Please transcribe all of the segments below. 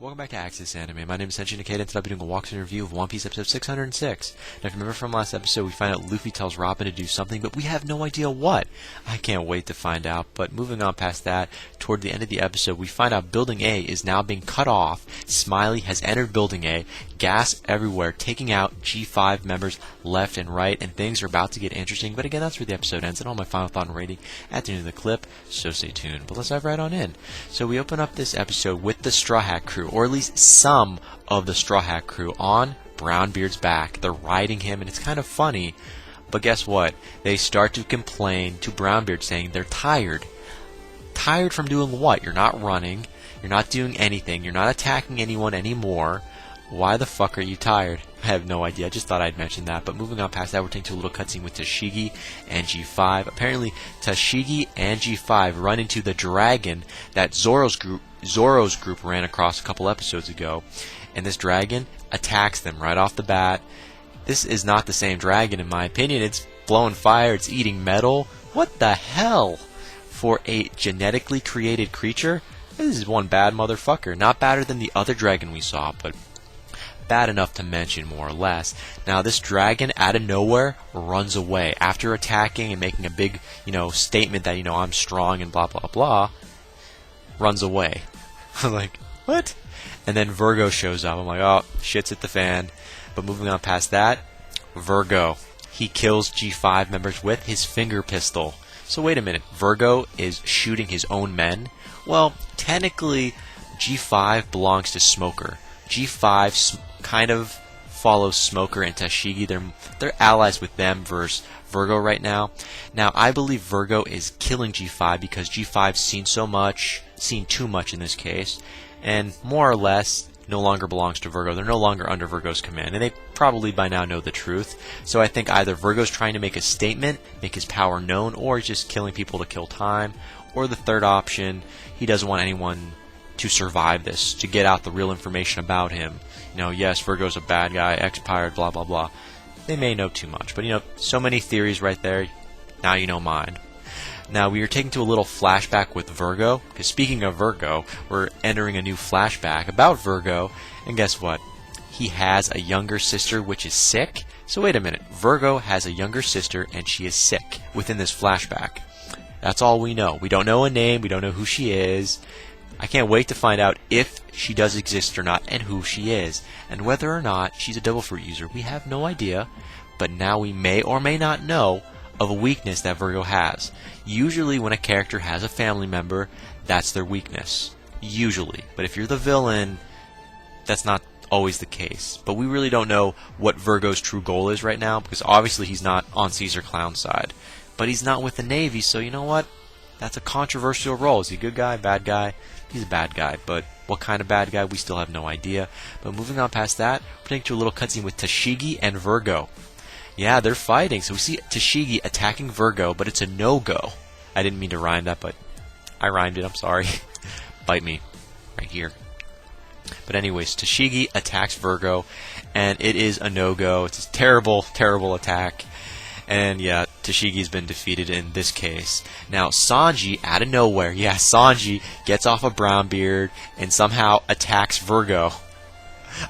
Welcome back to Axis Anime. My name is Henshin Ikeda, and today I'll be doing a walkthrough review of One Piece episode 606. Now, if you remember from last episode, we find out Luffy tells Robin to do something, but we have no idea what. I can't wait to find out, but moving on past that, toward the end of the episode, we find out Building A is now being cut off. Smiley has entered Building A, gas everywhere, taking out G5 members left and right, and things are about to get interesting, but again, that's where the episode ends, and all my final thought and rating at the end of the clip, so stay tuned. But let's dive right on in. So we open up this episode with the Straw Hat crew, or at least some of the Straw Hat crew, on Brownbeard's back. They're riding him, and it's kind of funny, but guess what? They start to complain to Brownbeard, saying they're tired. Tired from doing what? You're not running, you're not doing anything, you're not attacking anyone anymore. Why the fuck are you tired? I have no idea. I just thought I'd mention that. But moving on past that, we're taking to a little cutscene with Tashigi and G5. Apparently, Tashigi and G5 run into the dragon that Zoro's group ran across a couple episodes ago. And this dragon attacks them right off the bat. This is not the same dragon, in my opinion. It's blowing fire. It's eating metal. What the hell? For a genetically created creature, this is one bad motherfucker. Not badder than the other dragon we saw, but bad enough to mention, more or less. Now, this dragon, out of nowhere, runs away. After attacking and making a big, statement that, I'm strong and blah, blah, blah, runs away. I'm like, what? And then Virgo shows up. I'm like, oh, shit's hit the fan. But moving on past that, Virgo. He kills G5 members with his finger pistol. So wait a minute, Virgo is shooting his own men? Well, technically, G5 belongs to Smoker. G5 kind of follows Smoker and Tashigi. They're allies with them versus Virgo right now. Now, I believe Virgo is killing G5 because G5's seen too much in this case, and more or less no longer belongs to Virgo. They're no longer under Virgo's command, and they probably by now know the truth. So I think either Virgo's trying to make a statement, make his power known, or he's just killing people to kill time, or the third option, he doesn't want anyone to survive this, to get out the real information about him. Yes, Virgo's a bad guy, ex-pirate, blah, blah, blah. They may know too much, but so many theories right there. Now you know mine. Now, we are taken to a little flashback with Virgo, because speaking of Virgo, we're entering a new flashback about Virgo, and guess what? He has a younger sister which is sick. So wait a minute, Virgo has a younger sister and she is sick within this flashback. That's all we know. We don't know a name, we don't know who she is. I can't wait to find out if she does exist or not, and who she is. And whether or not she's a Devil Fruit user, we have no idea. But now we may or may not know of a weakness that Virgo has. Usually when a character has a family member, that's their weakness. Usually. But if you're the villain, that's not always the case. But we really don't know what Virgo's true goal is right now, because obviously he's not on Caesar Clown's side. But he's not with the Navy, so you know what? That's a controversial role. Is he a good guy, bad guy? He's a bad guy, but what kind of bad guy, we still have no idea. But moving on past that, we're taking to a little cutscene with Tashigi and Virgo. Yeah, they're fighting. So we see Tashigi attacking Virgo, but it's a no-go. I didn't mean to rhyme that, but I rhymed it. I'm sorry. Bite me. Right here. But anyways, Tashigi attacks Virgo, and it is a no-go. It's a terrible, terrible attack. And yeah, Tashigi's been defeated in this case. Now, Sanji, out of nowhere, Sanji gets off of Brownbeard and somehow attacks Virgo.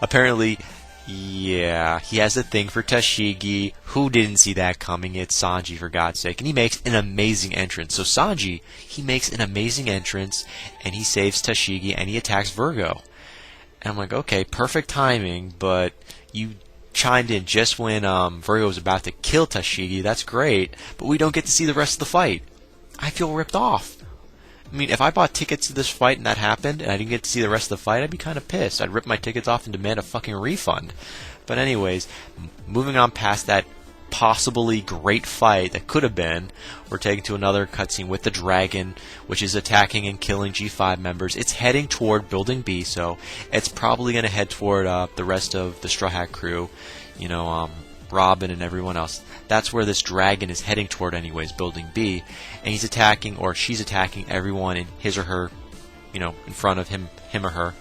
Apparently, he has a thing for Tashigi. Who didn't see that coming? It's Sanji, for God's sake. And he makes an amazing entrance. So Sanji, he makes an amazing entrance, and he saves Tashigi, and he attacks Virgo. And I'm like, okay, perfect timing, but you chimed in just when Virgo was about to kill Tashigi. That's great, but we don't get to see the rest of the fight. I feel ripped off. I mean, if I bought tickets to this fight and that happened, and I didn't get to see the rest of the fight, I'd be kind of pissed. I'd rip my tickets off and demand a fucking refund. But anyways, moving on past that possibly great fight that could have been, we're taken to another cutscene with the dragon, which is attacking and killing G5 members. It's heading toward Building B, so it's probably going to head toward the rest of the Straw Hat crew, Robin and everyone else. That's where this dragon is heading toward anyways, Building B, and he's attacking, or she's attacking everyone in his or her, in front of him or her.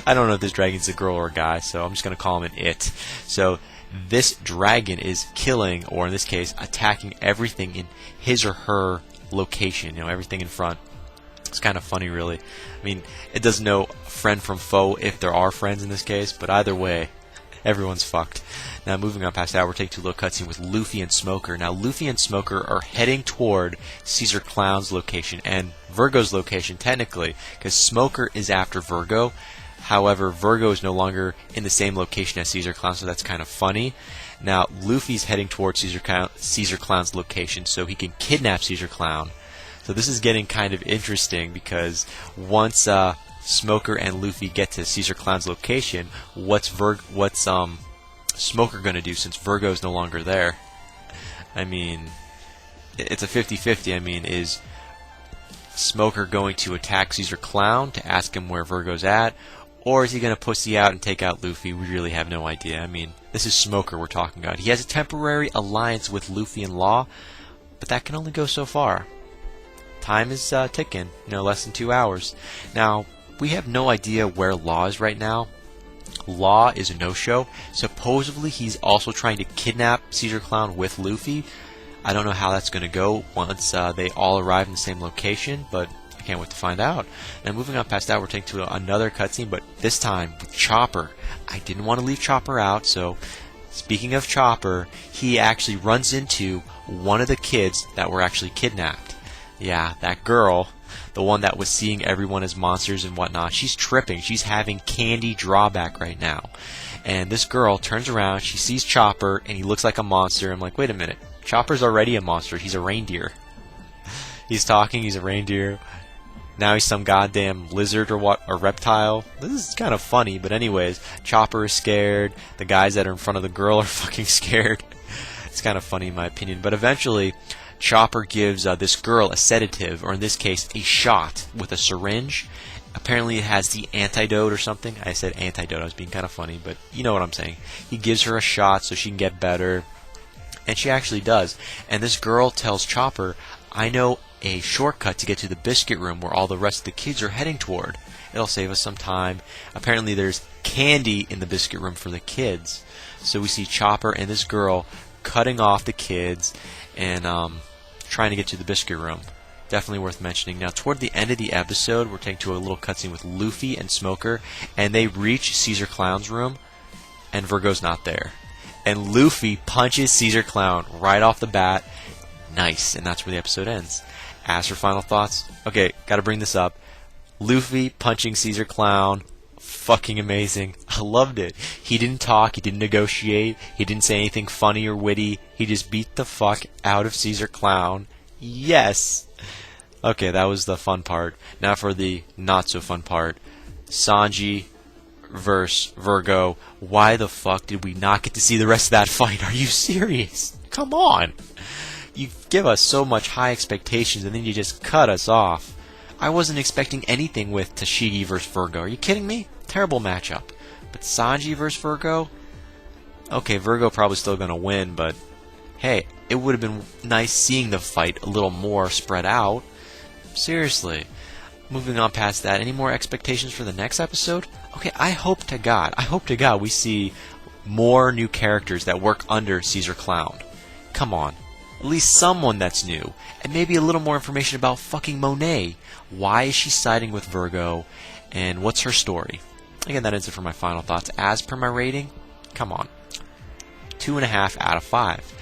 I don't know if this dragon's a girl or a guy, so I'm just going to call him an it. So this dragon is killing, or in this case, attacking everything in his or her location, everything in front. It's kind of funny, really. I mean, it doesn't know friend from foe if there are friends in this case, but either way, everyone's fucked. Now, moving on past that, we're taking to a little cutscene with Luffy and Smoker. Now, Luffy and Smoker are heading toward Caesar Clown's location, and Virgo's location, technically, because Smoker is after Virgo. However, Virgo is no longer in the same location as Caesar Clown, so that's kind of funny. Now, Luffy's heading towards Caesar Clown's location so he can kidnap Caesar Clown. So this is getting kind of interesting because once Smoker and Luffy get to Caesar Clown's location, what's Smoker going to do since Virgo's no longer there? I mean, it's a 50-50. I mean, is Smoker going to attack Caesar Clown to ask him where Virgo's at? Or is he going to pussy out and take out Luffy? We really have no idea. I mean, this is Smoker we're talking about. He has a temporary alliance with Luffy and Law, but that can only go so far. Time is ticking, less than 2 hours. Now, we have no idea where Law is right now. Law is a no-show. Supposedly, he's also trying to kidnap Caesar Clown with Luffy. I don't know how that's going to go once they all arrive in the same location, but I can't wait to find out. Now, moving on past that, we're taking to another cutscene, but this time with Chopper. I didn't want to leave Chopper out, so speaking of Chopper, he actually runs into one of the kids that were actually kidnapped. Yeah, that girl, the one that was seeing everyone as monsters and whatnot, she's tripping. She's having candy drawback right now. And this girl turns around, she sees Chopper, and he looks like a monster. I'm like, wait a minute. Chopper's already a monster. He's a reindeer. He's talking, he's a reindeer. Now he's some goddamn lizard or what, or reptile. This is kind of funny, but anyways, Chopper is scared. The guys that are in front of the girl are fucking scared. It's kind of funny in my opinion. But eventually, Chopper gives this girl a sedative, or in this case, a shot with a syringe. Apparently it has the antidote or something. I said antidote, I was being kind of funny, but you know what I'm saying. He gives her a shot so she can get better, and she actually does. And this girl tells Chopper, I know a shortcut to get to the biscuit room where all the rest of the kids are heading toward. It'll save us some time. Apparently there's candy in the biscuit room for the kids. So we see Chopper and this girl cutting off the kids and trying to get to the biscuit room. Definitely worth mentioning. Now, toward the end of the episode, we're taking to a little cutscene with Luffy and Smoker, and they reach Caesar Clown's room, and Virgo's not there. And Luffy punches Caesar Clown right off the bat. Nice, and that's where the episode ends. As for final thoughts, okay, gotta bring this up. Luffy punching Caesar Clown, fucking amazing. I loved it. He didn't talk, he didn't negotiate, he didn't say anything funny or witty. He just beat the fuck out of Caesar Clown. Yes! Okay, that was the fun part. Now for the not so fun part. Sanji versus Virgo. Why the fuck did we not get to see the rest of that fight? Are you serious? Come on! You give us so much high expectations and then you just cut us off. I wasn't expecting anything with Tashigi versus Virgo. Are you kidding me? Terrible matchup. But Sanji versus Virgo? Okay, Virgo probably still going to win, but hey, it would have been nice seeing the fight a little more spread out. Seriously. Moving on past that, any more expectations for the next episode? Okay, I hope to God we see more new characters that work under Caesar Clown. Come on. At least someone that's new. And maybe a little more information about fucking Monet. Why is she siding with Virgo? And what's her story? Again, that is it for my final thoughts. As per my rating, come on. 2.5 out of 5.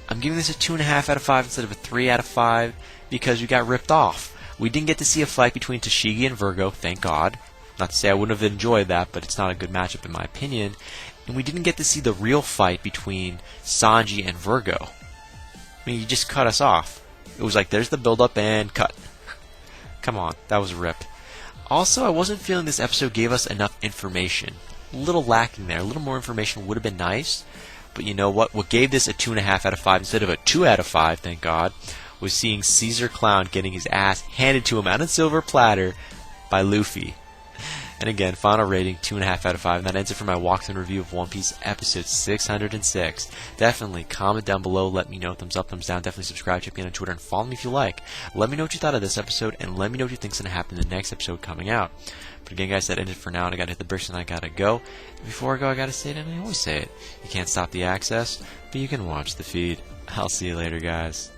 I'm giving this a 2.5 out of 5 instead of a 3 out of 5 because we got ripped off. We didn't get to see a fight between Tashigi and Virgo, thank God. Not to say I wouldn't have enjoyed that, but it's not a good matchup in my opinion. And we didn't get to see the real fight between Sanji and Virgo. I mean, you just cut us off. It was like, there's the build-up and cut. Come on, that was a rip. Also, I wasn't feeling this episode gave us enough information. A little lacking there. A little more information would have been nice. But you know what? What gave this a 2.5 out of 5 instead of a 2 out of 5, thank God, was seeing Caesar Clown getting his ass handed to him on a silver platter by Luffy. And again, final rating, 2.5 out of 5. And that ends it for my walkthrough review of One Piece episode 606. Definitely comment down below. Let me know. Thumbs up, thumbs down. Definitely subscribe. Check me out on Twitter and follow me if you like. Let me know what you thought of this episode. And let me know what you think's going to happen in the next episode coming out. But again, guys, that ended for now. And I got to hit the bricks and I got to go. And before I go, I got to say it. And I always say it. You can't stop the access, but you can watch the feed. I'll see you later, guys.